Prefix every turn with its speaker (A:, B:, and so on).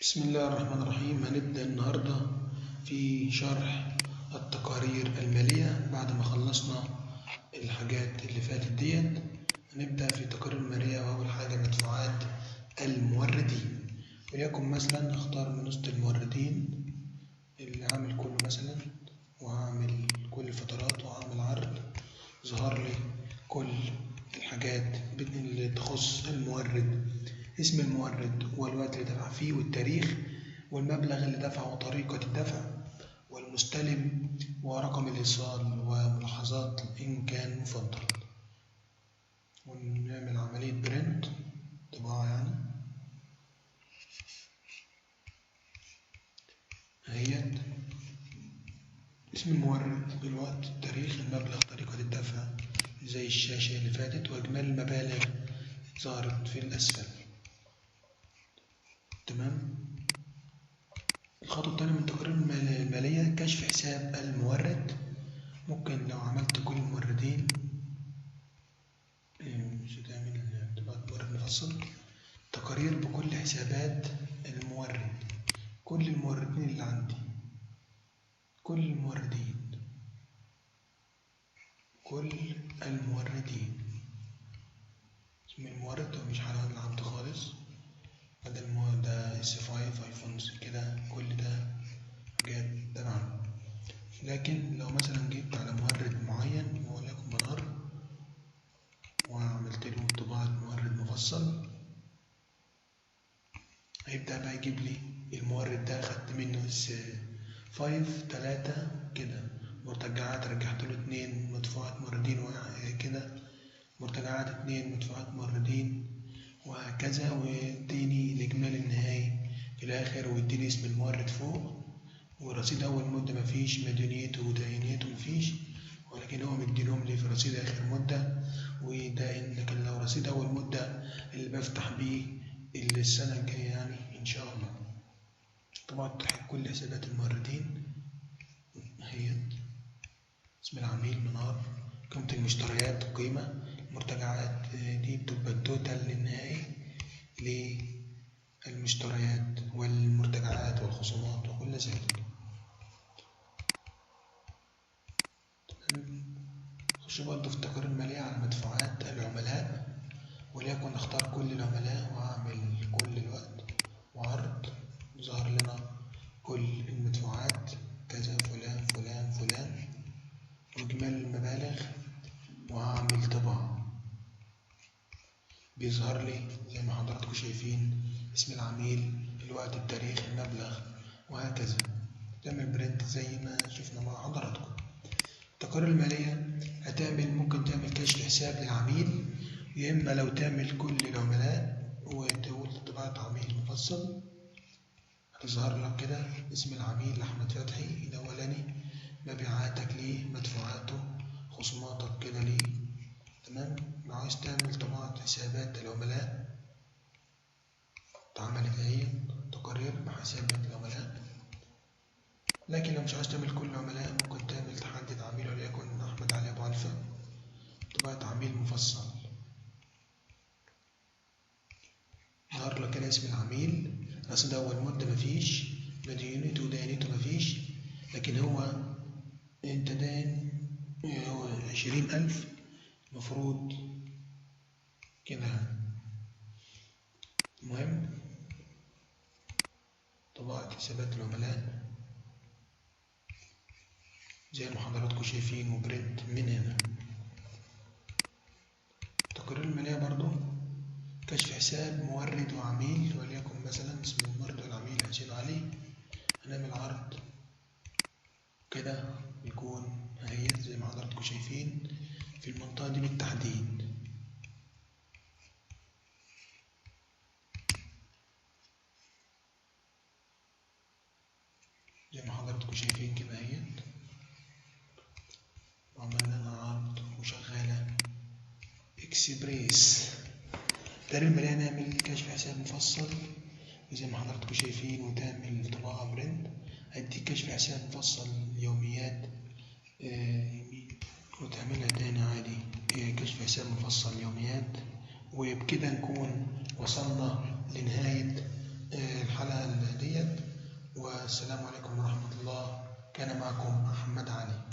A: بسم الله الرحمن الرحيم. هنبدأ النهاردة في شرح التقارير المالية بعد ما خلصنا الحاجات اللي فاتت ديت. هنبدأ في التقارير المالية، وأول حاجة مدفوعات الموردين. وليكن مثلا اختار من وسط الموردين اللي عامل كله مثلا، وهعمل كل الفترات وهعمل عرض. ظهر لي كل الحاجات اللي تخص المورد: اسم المورد والوقت اللي دفع فيه والتاريخ والمبلغ اللي دفعه وطريقة الدفع والمستلم ورقم الإيصال وملاحظات إن كان مفضل. ونعمل عملية برنت، طباعة يعني. اهيت اسم المورد، الوقت، التاريخ، المبلغ، طريقة الدفع زي الشاشة اللي فاتت، وإجمالي المبالغ ظهرت في الأسفل. تمام. الخطوة الثانية من التقارير المالية كشف حساب المورد. ممكن لو عملت كل الموردين مش هتعمل تبقى مورد مفصل. تقارير بكل حسابات المورد، كل الموردين اللي عندي، كل الموردين اسم المورد ومش حالات العبد خالص. ده S5 ايفون كده، كل ده حاجات تبعنا. لكن لو مثلا جيت على مورد معين وليكن منار وعملت له طباعة مورد مفصل، هيبدأ بقى يجيب لي المورد ده خدت منه S5 3 كده، مرتجعات رجعت له 2 مدفوعات موردين كده، مرتجعات 2 مدفوعات موردين، وهكذا. ويديني الإجمالي النهائي في الآخر، ويديني اسم المورد فوق، ورصيد أول مدة مفيش، مديونيته ودينيته مفيش، ولكن هو مدينهم لي في رصيد آخر مدة ودائن. لكن لو رصيد أول مدة اللي بفتح بيه السنة الجاية يعني إن شاء الله. طبعا تحت كل حسابات الموردين. هي اسم العميل، منار، قيمة المشتريات، القيمة، المرتجعات دي بتبقى التوتال النهائي للمشتريات والمرتجعات والخصومات وكل ذلك. خش برضه في التقارير المالية على مدفوعات العملاء، وليكن اختار كل العملاء واعمل كل الوقت وعرض. ظهر لنا كل المدفوعات كذا، فلان فلان فلان، واجمالي المبالغ، وهعمل طباعة. بيظهر لي زي ما حضراتكم شايفين اسم العميل، الوقت، التاريخ، المبلغ، وهكذا. تعمل برنت زي ما شفنا مع حضراتكم. التقارير المالية ممكن تعمل كشف حساب للعميل، يا إما لو تعمل كل العملاء وتقول طباعة عميل مفصل، هتظهر لك كده اسم العميل أحمد فتحي الأولاني، مبيعاتك ليه، مدفوعاته، خصوماتك كده ليه. تمام. لو عايز تعمل طباعة حسابات العملاء اتعملت اهي، تقارير بحسابات العملاء. لكن لو مش عايز تعمل كل العملاء، ممكن تعمل تحدد عميل وليكن أحمد علي أبو علفة، طباعة عميل مفصل. ظهر لك كده اسم العميل، رصيد أول مدة مفيش، مديونيته ودينيته مفيش، لكن هو أنت داين 20,000 مفروض كده. المهم طباعة حسابات العملاء زي ما حضراتكم شايفين، وبرنت من هنا. التقارير المالية برضو كشف حساب مورد وعميل، وليكن مثلا اسم المورد والعميل حسين علي. هنعمل عرض كده يكون اهيت زي ما حضراتكم شايفين في المنطقة دي بالتحديد. زي ما حضراتكم شايفين كده اهيت، وعملنا لها عرض وشغالة اكسبريس. التقارير المالية نعمل كشف حساب مفصل زي ما حضراتكم شايفين، وتعمل طباعة برنت، هديك كشف حساب مفصل يوميات وتعملها تاني عادي كشف حساب مفصل يوميات. وبكده نكون وصلنا لنهاية الحلقة والسلام عليكم ورحمة الله. كان معكم محمد علي.